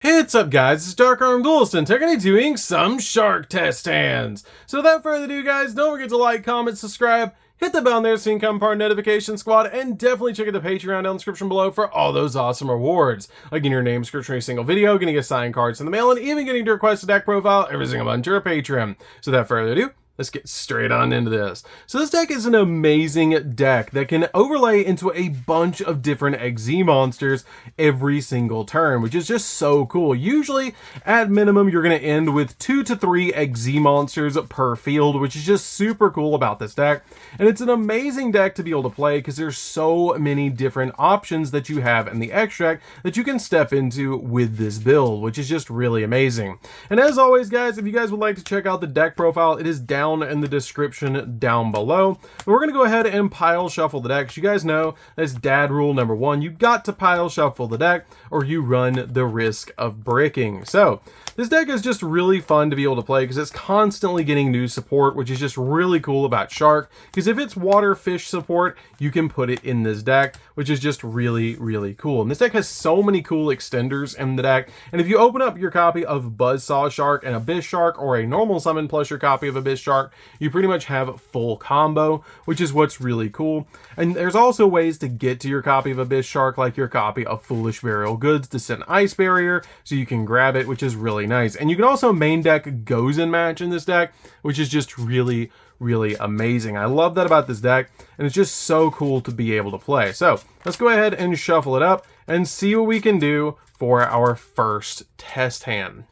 What's up guys, it's DarkArmedDuelist and today doing some shark test hands. So without further ado guys, don't forget to like, comment, subscribe, hit the bell on there so you can become part of notification squad, and definitely check out the Patreon down in the description below for all those awesome rewards. Like getting your name description every single video, getting a signed cards in the mail, and even getting to request a deck profile every single month to your Patreon. So without further ado, let's get straight on into this. So this deck is an amazing deck that can overlay into a bunch of different XZ monsters every single turn, which is just so cool. Usually, at minimum, you're going to end with 2 to 3 XZ monsters per field, which is just super cool about this deck. And it's an amazing deck to be able to play because there's so many different options that you have in the extract that you can step into with this build, which is just really amazing. And as always, guys, if you guys would like to check out the deck profile, it is down in the description down below. But we're going to go ahead and pile shuffle the deck. You guys know that's dad rule number 1. You've got to pile shuffle the deck or you run the risk of bricking. So this deck is just really fun to be able to play because it's constantly getting new support, which is just really cool about Shark. Because if it's water fish support, you can put it in this deck, which is just really, really cool. And this deck has so many cool extenders in the deck. And if you open up your copy of Buzzsaw Shark and Abyss Shark, or a normal summon plus your copy of Abyss Shark, you pretty much have full combo, which is what's really cool. And there's also ways to get to your copy of Abyss Shark, like your copy of Foolish Burial Goods to send Ice Barrier, so you can grab it, which is really nice. And you can also main deck Gozen Match in this deck, which is just really, really amazing. I love that about this deck, and it's just so cool to be able to play. So let's go ahead and shuffle it up and see what we can do for our first test hand.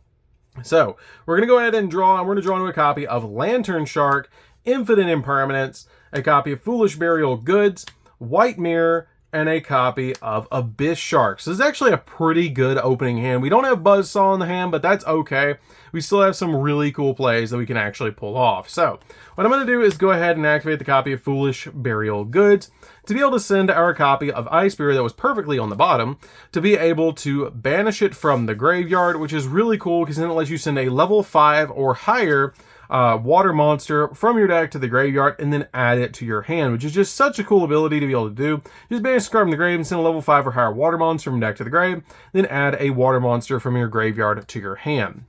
So we're going to go ahead and draw, and we're going to draw into a copy of Lantern Shark, Infinite Impermanence, a copy of Foolish Burial Goods, White Mirror, and a copy of Abyss Shark. So this is actually a pretty good opening hand. We don't have Buzzsaw in the hand, but that's okay. We still have some really cool plays that we can actually pull off. So what I'm going to do is go ahead and activate the copy of Foolish Burial Goods to be able to send our copy of Ice Barrier that was perfectly on the bottom to be able to banish it from the graveyard, which is really cool because then it lets you send a level 5 or higher water monster from your deck to the graveyard and then add it to your hand, which is just such a cool ability to be able to do. Just banish a card from the grave and send a level 5 or higher water monster from deck to the grave, then add a water monster from your graveyard to your hand,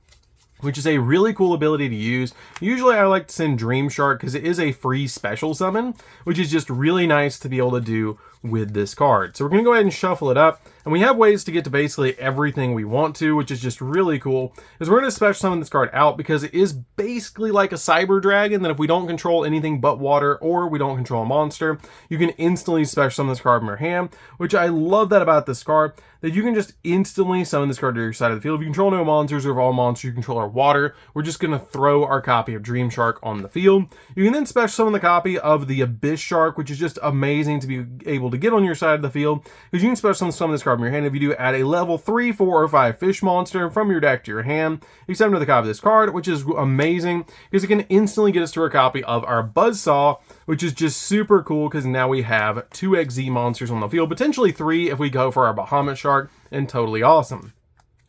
which is a really cool ability to use. Usually I like to send Dream Shark because it is a free special summon, which is just really nice to be able to do with this card. So we're going to go ahead and shuffle it up, and we have ways to get to basically everything we want to, which is just really cool, is we're going to special summon this card out because it is basically like a Cyber Dragon that if we don't control anything but water or we don't control a monster, you can instantly special summon this card from your hand, which I love that about this card, that you can just instantly summon this card to your side of the field. If you control no monsters or if all monsters you control are water, we're just going to throw our copy of Dream Shark on the field. You can then special summon the copy of the Abyss Shark, which is just amazing to be able to get on your side of the field, because you can special summon this card from your hand. If you do add a level 3, 4, or 5 fish monster from your deck to your hand, you summon to the copy of this card, which is amazing because it can instantly get us to our copy of our Buzzsaw, which is just super cool because now we have 2 XZ monsters on the field, potentially 3 if we go for our Bahamut Shark, and totally awesome.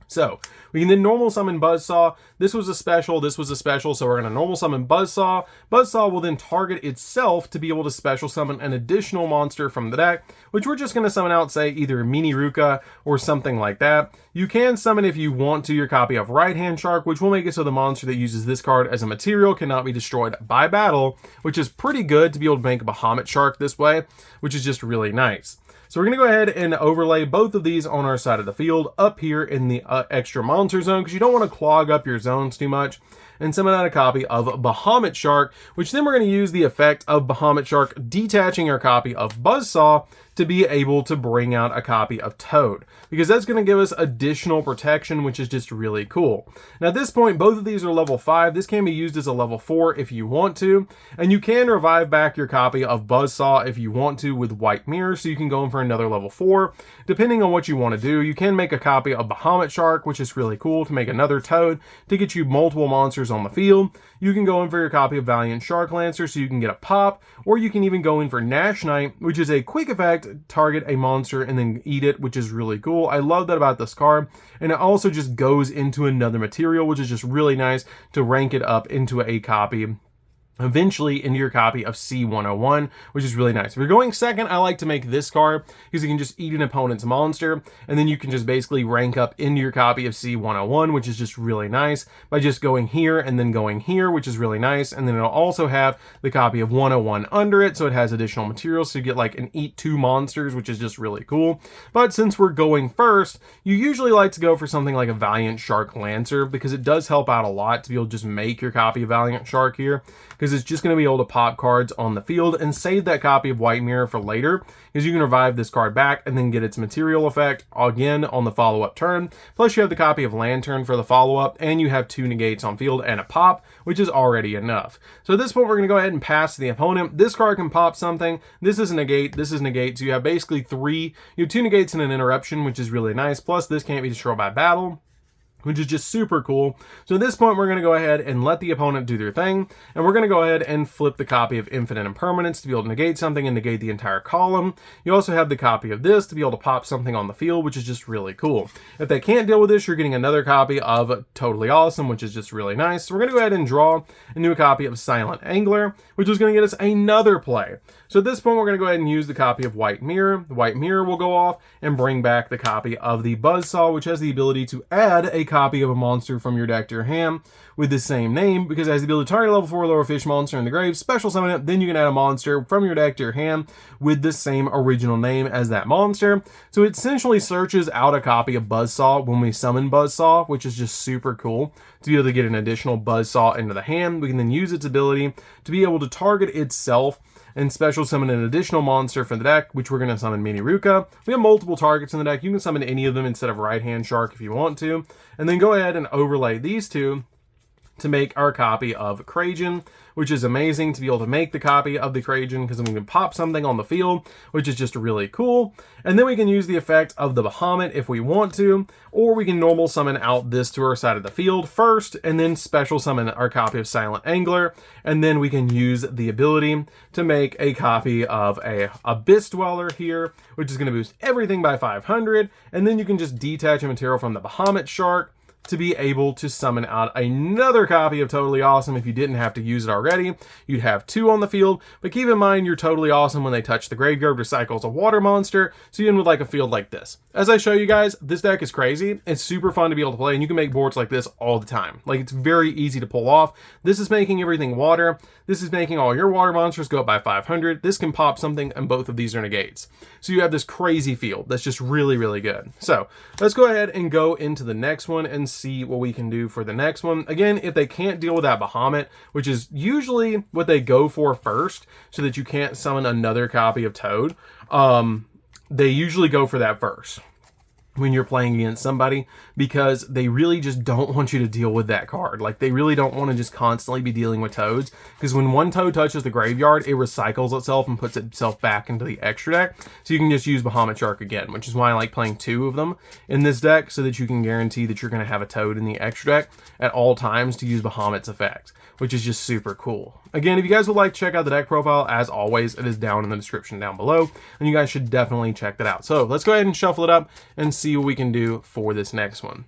So we can then normal summon Buzzsaw. This was a special, so we're going to normal summon Buzzsaw. Buzzsaw will then target itself to be able to special summon an additional monster from the deck, which we're just going to summon out, say, either Mini Ruka or something like that. You can summon, if you want to, your copy of Right Hand Shark, which will make it so the monster that uses this card as a material cannot be destroyed by battle, which is pretty good to be able to make a Bahamut Shark this way, which is just really nice. So we're going to go ahead and overlay both of these on our side of the field up here in the extra monster zone, because you don't want to clog up your zones too much, and summon out a copy of Bahamut Shark, which then we're going to use the effect of Bahamut Shark detaching our copy of Buzzsaw to be able to bring out a copy of Toad, because that's going to give us additional protection, which is just really cool. Now at this point, both of these are level 5. This can be used as a level 4 if you want to, and you can revive back your copy of Buzzsaw if you want to with White Mirror, so you can go in for another level 4. Depending on what you want to do, you can make a copy of Bahamut Shark, which is really cool, to make another Toad to get you multiple monsters on the field. You can go in for your copy of Valiant Shark Lancer so you can get a pop, or you can even go in for Nash Knight, which is a quick effect, target a monster and then eat it, which is really cool. I love that about this card, and it also just goes into another material, which is just really nice to rank it up into a copy eventually into your copy of C101, which is really nice. If you're going second, I like to make this card because you can just eat an opponent's monster, and then you can just basically rank up into your copy of C101, which is just really nice, by just going here and then going here, which is really nice. And then it'll also have the copy of 101 under it, so it has additional materials, so you get like an eat 2 monsters, which is just really cool. But since we're going first, you usually like to go for something like a Valiant Shark Lancer, because it does help out a lot to be able to just make your copy of Valiant Shark here, because it's just going to be able to pop cards on the field and save that copy of White Mirror for later, because you can revive this card back and then get its material effect again on the follow-up turn. Plus you have the copy of Lantern for the follow-up, and you have 2 negates on field and a pop, which is already enough. So at this point, we're going to go ahead and pass to the opponent. This card can pop something. This is a negate. This is negate. So you have basically 3. You have 2 negates and an interruption, which is really nice. Plus this can't be destroyed by battle, which is just super cool. So at this point, we're going to go ahead and let the opponent do their thing, and we're going to go ahead and flip the copy of Infinite Impermanence to be able to negate something and negate the entire column. You also have the copy of this to be able to pop something on the field, which is just really cool. If they can't deal with this, you're getting another copy of Totally Awesome, which is just really nice. So we're going to go ahead and draw a new copy of Silent Angler, which is going to get us another play. So at this point, we're going to go ahead and use the copy of White Mirror. The White Mirror will go off and bring back the copy of the Buzzsaw, which has the ability to add a copy of a monster from your deck to your hand with the same name, because it has the ability to target level 4 lower fish monster in the grave, special summon it, then you can add a monster from your deck to your hand with the same original name as that monster. So it essentially searches out a copy of Buzzsaw when we summon Buzzsaw, which is just super cool to be able to get an additional Buzzsaw into the hand. We can then use its ability to be able to target itself and special summon an additional monster for the deck, which we're going to summon Mini Ruka. We have multiple targets in the deck. You can summon any of them instead of Right Hand Shark if you want to. And then go ahead and overlay these 2 to make our copy of Krajan, which is amazing to be able to make the copy of the Krajan, because then we can pop something on the field, which is just really cool. And then we can use the effect of the Bahamut if we want to, or we can normal summon out this to our side of the field first, and then special summon our copy of Silent Angler, and then we can use the ability to make a copy of a Abyss Dweller here, which is going to boost everything by 500, and then you can just detach a material from the Bahamut Shark to be able to summon out another copy of Totally Awesome. If you didn't have to use it already, you'd have 2 on the field, but keep in mind you're Totally Awesome when they touch the graveyard recycles a water monster, so you end with like a field like this. As I show you guys, this deck is crazy. It's super fun to be able to play, and you can make boards like this all the time. Like, it's very easy to pull off. This is making everything water. This is making all your water monsters go up by 500. This can pop something, and both of these are negates. So you have this crazy field that's just really, really good. So let's go ahead and go into the next one and see what we can do for the next one. Again, if they can't deal with that Bahamut, which is usually what they go for first, so that you can't summon another copy of Toad, they usually go for that first when you're playing against somebody, because they really just don't want you to deal with that card. Like, they really don't want to just constantly be dealing with Toads, because when one Toad touches the graveyard, it recycles itself and puts itself back into the extra deck, so you can just use Bahamut Shark again, which is why I like playing 2 of them in this deck, so that you can guarantee that you're going to have a Toad in the extra deck at all times to use Bahamut's effect, which is just super cool. Again, if you guys would like to check out the deck profile, as always, it is down in the description down below, and you guys should definitely check that out. So let's go ahead and shuffle it up and see what we can do for this next one.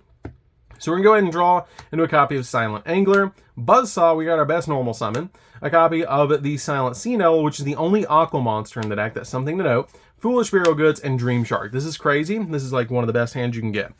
So we're going to go ahead and draw into a copy of Silent Angler. Buzzsaw, we got our best normal summon. A copy of the Silent Sentinel, which is the only Aqua monster in the deck. That's something to note. Foolish Burial Goods and Dream Shark. This is crazy. This is like one of the best hands you can get.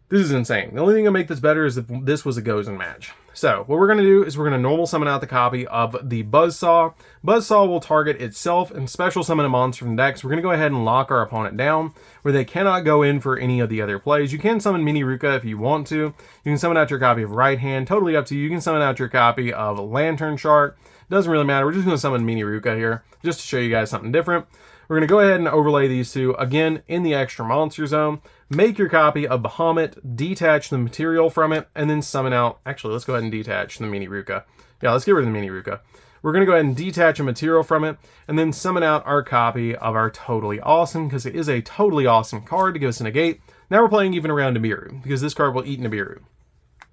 This is insane. The only thing to make this better is if this was a Gozen match. So what we're going to do is we're going to normal summon out the copy of the Buzzsaw. Buzzsaw will target itself and special summon a monster from the deck. So we're going to go ahead and lock our opponent down where they cannot go in for any of the other plays. You can summon Mini Ruka if you want to. You can summon out your copy of Right Hand. Totally up to you. You can summon out your copy of Lantern Shark. Doesn't really matter. We're just going to summon Mini Ruka here just to show you guys something different. We're going to go ahead and overlay these 2 again in the extra monster zone. Make your copy of Bahamut, detach the material from it, and then summon out... Actually, let's go ahead and detach the Mini Ruka. Yeah, let's get rid of the Mini Ruka. We're going to go ahead and detach a material from it, and then summon out our copy of our Totally Awesome, because it is a Totally Awesome card to give us a negate. Now we're playing even around Nibiru, because this card will eat Nibiru.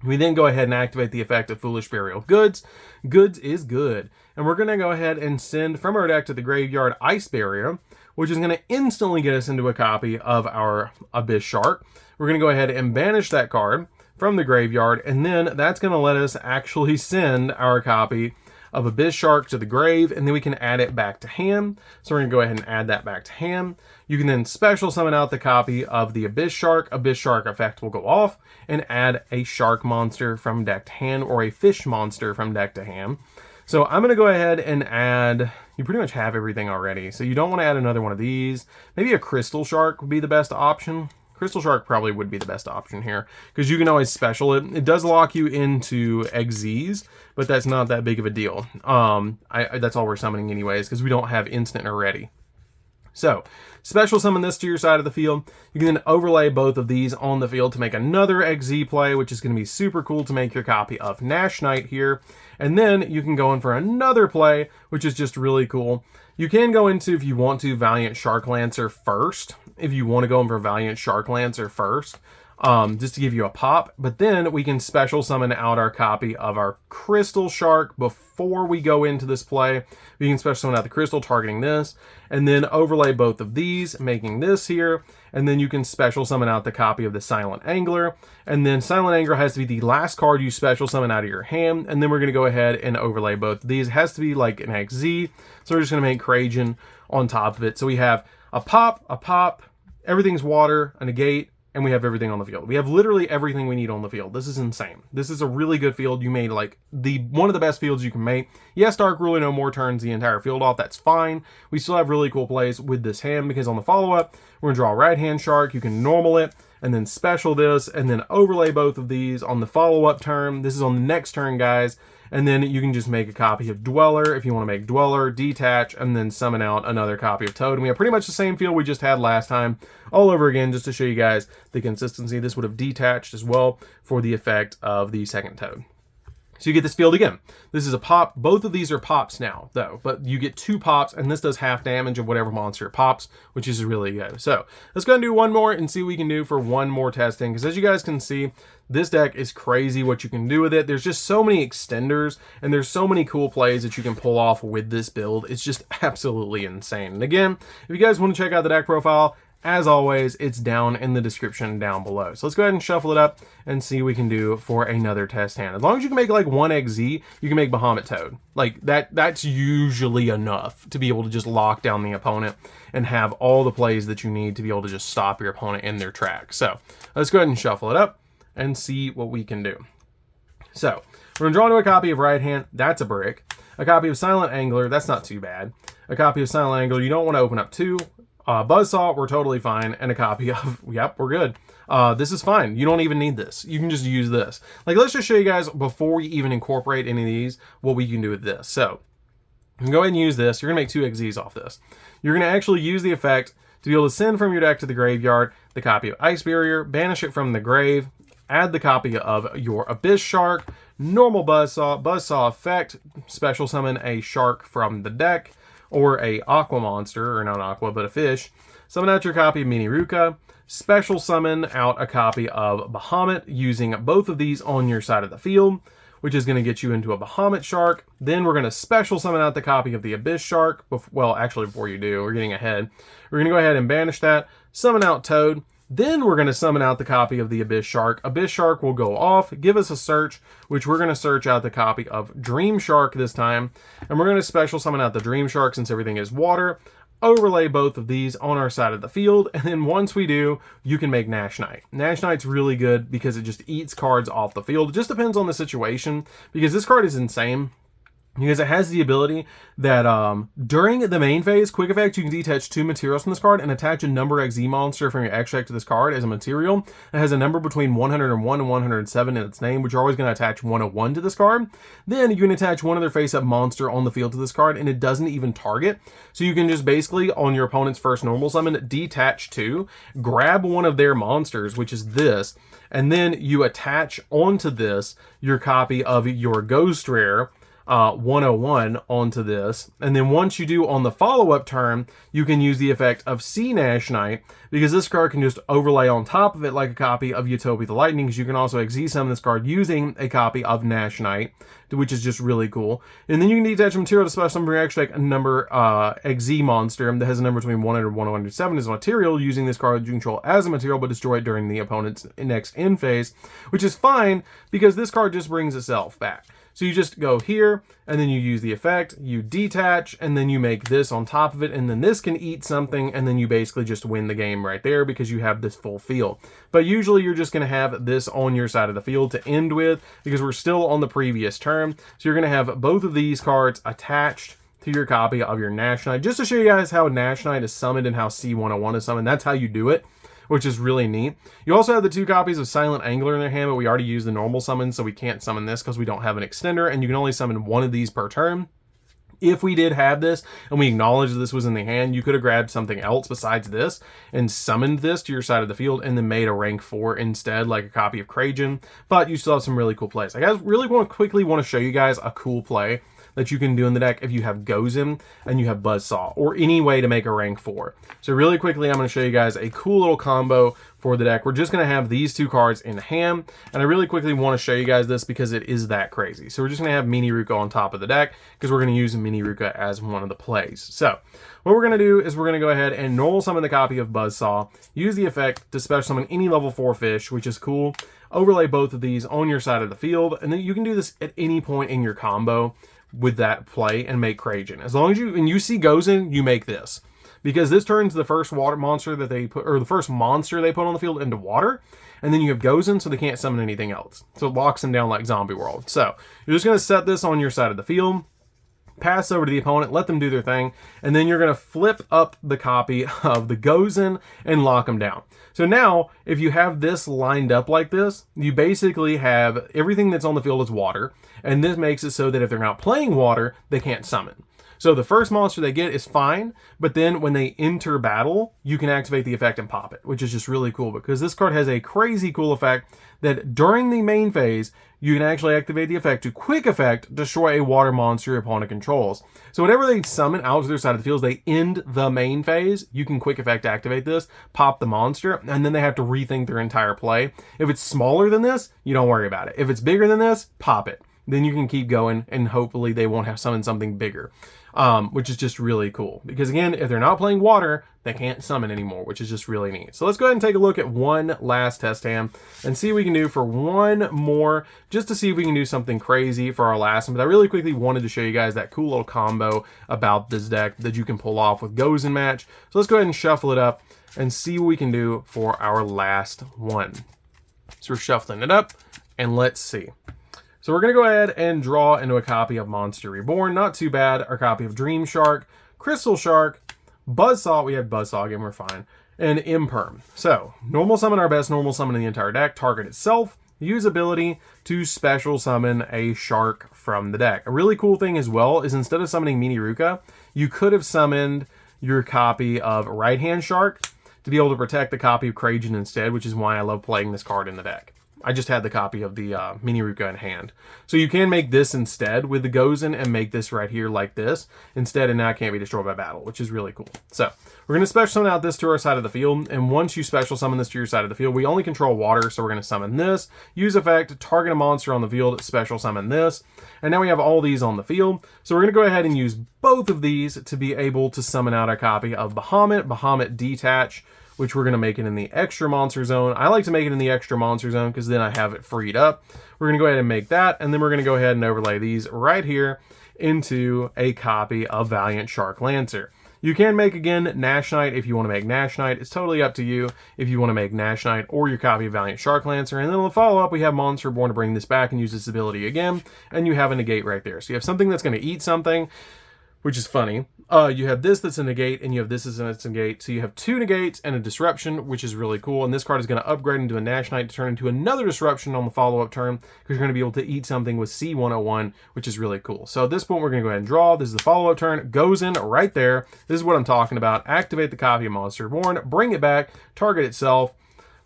We then go ahead and activate the effect of Foolish Burial Goods. Goods is good. And we're going to go ahead and send from our deck to the graveyard Ice Barrier, which is going to instantly get us into a copy of our Abyss Shark. We're going to go ahead and banish that card from the graveyard, and then that's going to let us actually send our copy of Abyss Shark to the grave, and then we can add it back to hand. So we're going to go ahead and add that back to hand. You can then special summon out the copy of the Abyss Shark. Abyss Shark effect will go off, and add a shark monster from deck to hand, or a fish monster from deck to hand. So I'm going to go ahead and add, you pretty much have everything already, so you don't want to add another one of these. Maybe a Crystal Shark would be the best option. Crystal Shark probably would be the best option here, because you can always special it. It does lock you into XZs, but that's not that big of a deal. That's all we're summoning anyways, because we don't have instant already. So, special summon this to your side of the field. You can then overlay both of these on the field to make another XZ play, which is going to be super cool to make your copy of Nash Knight here. And then you can go in for another play, which is just really cool. You can go into, if you want to, Valiant Shark Lancer first. If you want to go in for Valiant Shark Lancer first, just to give you a pop. But then we can special summon out our copy of our Crystal Shark before we go into this play. We can special summon out the Crystal, targeting this, and then overlay both of these, making this here. And then you can special summon out the copy of the Silent Angler. And then Silent Angler has to be the last card you special summon out of your hand. And then we're going to go ahead and overlay both of these. It has to be like an XZ. So we're just going to make Krajan on top of it. So we have a pop, everything's water, a negate, and we have everything on the field. We have literally everything we need on the field. This is insane. This is a really good field. You made like one of the best fields you can make. Yes, Dark Ruler no more turns the entire field off. That's fine. We still have really cool plays with this hand, because on the follow-up, we're going to draw a right hand shark. You can normal it, and then special this, and then overlay both of these on the follow-up turn. This is on the next turn, guys. And then you can just make a copy of Dweller if you want to make Dweller, detach, and then summon out another copy of Toad. And we have pretty much the same field we just had last time, all over again, just to show you guys the consistency. This would have detached as well for the effect of the second Toad. So you get this field again. This is a pop. Both of these are pops now, though, but you get 2 pops, and this does half damage of whatever monster it pops, which is really good. So let's go and do one more and see what we can do for one more testing, because as you guys can see, this deck is crazy what you can do with it. There's just so many extenders, and there's so many cool plays that you can pull off with this build. It's just absolutely insane. And again, if you guys want to check out the deck profile, as always, it's down in the description down below. So let's go ahead and shuffle it up and see what we can do for another test hand. As long as you can make like 1 XZ, you can make Bahamut Toad. Like that's usually enough to be able to just lock down the opponent and have all the plays that you need to be able to just stop your opponent in their tracks. So let's go ahead and shuffle it up and see what we can do. So we're going to draw into a copy of Right Hand. That's a brick. A copy of Silent Angler. That's not too bad. A copy of Silent Angler. You don't want to open up 2. Buzzsaw, we're totally fine, and a copy of, yep, we're good. This is fine. You don't even need this. You can just use this. Like, let's just show you guys, before we even incorporate any of these, what we can do with this. So, you can go ahead and use this. You're going to make 2 XZs off this. You're going to actually use the effect to be able to send from your deck to the graveyard the copy of Ice Barrier, banish it from the grave, add the copy of your Abyss Shark, normal Buzzsaw effect, special summon a shark from the deck, or a aqua monster, or not aqua, but a fish. Summon out your copy of Mini Ruka. Special summon out a copy of Bahamut using both of these on your side of the field, which is going to get you into a Bahamut Shark. Then we're going to special summon out the copy of the Abyss Shark. Well, actually, before you do, we're getting ahead. We're going to go ahead and banish that. Summon out Toad. Then we're going to summon out the copy of the Abyss Shark. Abyss Shark will go off, give us a search, which we're going to search out the copy of Dream Shark this time. And we're going to special summon out the Dream Shark since everything is water. Overlay both of these on our side of the field. And then once we do, you can make Nash Knight. Nash Knight's really good because it just eats cards off the field. It just depends on the situation, because this card is insane. Because it has the ability that during the main phase, quick effect, you can detach 2 materials from this card and attach a number XZ monster from your extract to this card as a material. It has a number between 101 and 107 in its name, which you're always going to attach 101 to this card. Then you can attach one other face-up monster on the field to this card, and it doesn't even target. So you can just basically, on your opponent's first normal summon, detach 2, grab one of their monsters, which is this, and then you attach onto this your copy of your Ghost Rare, 101 onto this, and then once you do on the follow-up turn, you can use the effect of C Nash Knight, because this card can just overlay on top of it like a copy of Utopia the Lightning, because you can also XZ summon this card using a copy of Nash Knight, which is just really cool. And then you can detach a material to special summon your extract a number XZ monster that has a number between 100 and 107 as a material, using this card you control as a material but destroy it during the opponent's next end phase, which is fine because this card just brings itself back. So you just go here, and then you use the effect, you detach, and then you make this on top of it, and then this can eat something, and then you basically just win the game right there because you have this full field. But usually you're just going to have this on your side of the field to end with, because we're still on the previous turn. So you're going to have both of these cards attached to your copy of your Nash Knight, just to show you guys how Nash Knight is summoned and how C101 is summoned. That's how you do it, which is really neat. You also have the 2 copies of Silent Angler in their hand, but we already used the normal summon, so we can't summon this because we don't have an extender, and you can only summon 1 of these per turn. If we did have this, and we acknowledged this was in the hand, you could have grabbed something else besides this, and summoned this to your side of the field, and then made a rank 4 instead, like a copy of Krajan, but you still have some really cool plays. I guys really quickly want to show you guys a cool play that you can do in the deck if you have Gozen and you have Buzzsaw, or any way to make a rank 4. So really quickly, I'm going to show you guys a cool little combo for the deck. We're just going to have these 2 cards in hand, and I really quickly want to show you guys this because it is that crazy. So we're just going to have Mini Ruka on top of the deck because we're going to use Mini Ruka as one of the plays. So what we're going to do is we're going to go ahead and normal summon the copy of Buzzsaw, use the effect to special summon any level 4 fish, which is cool. Overlay both of these on your side of the field, and then you can do this at any point in your combo with that play and make Krajan. As long as when you see Gozen, you make this, because this turns the first water monster that they put, or the first monster they put on the field, into water, and then you have Gozen, so they can't summon anything else. So it locks them down like Zombie World. So you're just going to set this on your side of the field, pass over to the opponent, let them do their thing, and then you're going to flip up the copy of the Gozen and lock them down. So now, if you have this lined up like this, you basically have everything that's on the field is water, and this makes it so that if they're not playing water, they can't summon. So the first monster they get is fine, but then when they enter battle, you can activate the effect and pop it, which is just really cool because this card has a crazy cool effect that during the main phase, you can actually activate the effect to quick effect destroy a water monster your opponent controls. So whenever they summon out to their side of the field, they end the main phase, you can quick effect activate this, pop the monster, and then they have to rethink their entire play. If it's smaller than this, you don't worry about it. If it's bigger than this, pop it. Then you can keep going, and hopefully they won't have summoned something bigger, which is just really cool. Because again, if they're not playing water, they can't summon anymore, which is just really neat. So let's go ahead and take a look at one last test hand and see what we can do for one more, just to see if we can do something crazy for our last one. But I really quickly wanted to show you guys that cool little combo about this deck that you can pull off with Gozen match. So let's go ahead and shuffle it up and see what we can do for our last one. So we're shuffling it up, and let's see. So we're going to go ahead and draw into a copy of Monster Reborn. Not too bad. Our copy of Dream Shark, Crystal Shark, Buzzsaw. We have Buzzsaw again, we're fine. And Imperm. So, normal summon our best normal summon in the entire deck. Target itself. Use ability to special summon a shark from the deck. A really cool thing as well is instead of summoning Mini Ruka, you could have summoned your copy of Right Hand Shark to be able to protect the copy of Krajan instead, which is why I love playing this card in the deck. I just had the copy of the Mini Ruka in hand. So you can make this instead with the Gozen and make this right here like this instead, and now it can't be destroyed by battle, which is really cool. So we're going to special summon out this to our side of the field, and once you special summon this to your side of the field, we only control water, so we're going to summon this, use effect, target a monster on the field, special summon this, and now we have all these on the field. So we're going to go ahead and use both of these to be able to summon out a copy of Bahamut Detach, which we're going to make it in the extra monster zone. I like to make it in the extra monster zone because then I have it freed up. We're going to go ahead and make that, and then we're going to go ahead and overlay these right here into a copy of Valiant Shark Lancer. You can make, again, Nash Knight if you want to make Nash Knight. It's totally up to you if you want to make Nash Knight or your copy of Valiant Shark Lancer. And then on the follow-up, we have Monster Reborn to bring this back and use this ability again, and you have a negate right there. So you have something that's going to eat something, which is funny. You have this that's a negate, and you have this that's a negate. So you have two negates and a disruption, which is really cool. And this card is going to upgrade into a Nash Knight to turn into another disruption on the follow-up turn, because you're going to be able to eat something with C101, which is really cool. So at this point, we're going to go ahead and draw. This is the follow-up turn. Goes in right there. This is what I'm talking about. Activate the copy of Monster Reborn. Bring it back. Target itself.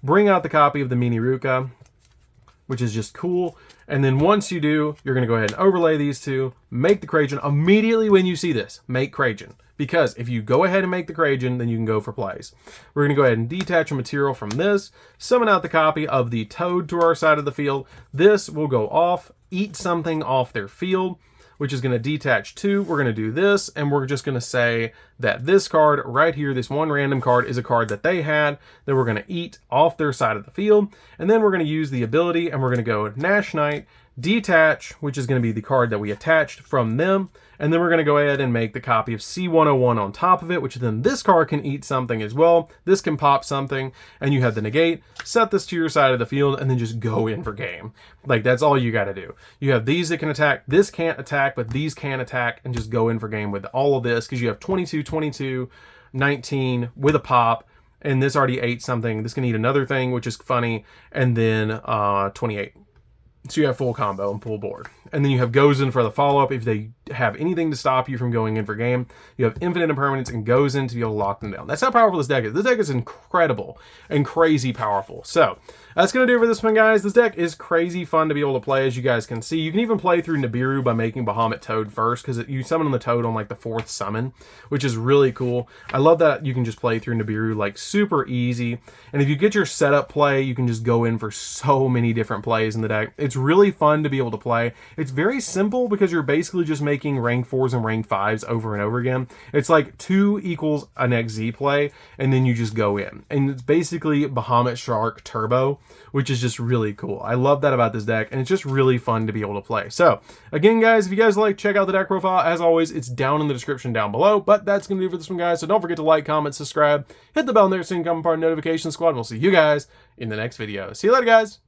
Bring out the copy of the Mini Ruka, which is just cool. And then once you do, you're going to go ahead and overlay these two, make the Krajan. Immediately when you see this, make Krajan. Because if you go ahead and make the Krajan, then you can go for plays. We're going to go ahead and detach a material from this, summon out the copy of the Toad to our side of the field. This will go off, eat something off their field, which is going to detach two. We're going to do this, and we're just going to say that this card right here, this one random card, is a card that they had that we're going to eat off their side of the field. And then we're going to use the ability, and we're going to go Nash Knight, Detach, which is going to be the card that we attached from them, and then we're going to go ahead and make the copy of C101 on top of it, which then this card can eat something as well. This can pop something, and you have the negate. Set this to your side of the field, and then just go in for game. Like, that's all you got to do. You have these that can attack. This can't attack, but these can attack, and just go in for game with all of this, because you have 22, 22, 19 with a pop, and this already ate something. This can eat another thing, which is funny, and then 28. So you have full combo and full board. And then you have goes in for the follow-up if they have anything to stop you from going in for game. You have infinite impermanence and goes in to be able to lock them down. That's how powerful this deck is. This deck is incredible and crazy powerful. So that's going to do it for this one, guys. This deck is crazy fun to be able to play, as you guys can see. You can even play through Nibiru by making Bahamut Toad first, because you summon the Toad on like the 4th summon, which is really cool. I love that you can just play through Nibiru like super easy. And if you get your setup play, you can just go in for so many different plays in the deck. It's really fun to be able to play. It's very simple because you're basically just making rank 4s and rank 5s over and over again. It's like 2 equals an XZ play, and then you just go in. And it's basically Bahamut Shark Turbo, which is just really cool. I love that about this deck, and it's just really fun to be able to play. So, again, guys, if you guys like, check out the deck profile. As always, it's down in the description down below. But that's going to do for this one, guys. So don't forget to like, comment, subscribe, hit the bell on there so you can become part of the notification squad, and we'll see you guys in the next video. See you later, guys.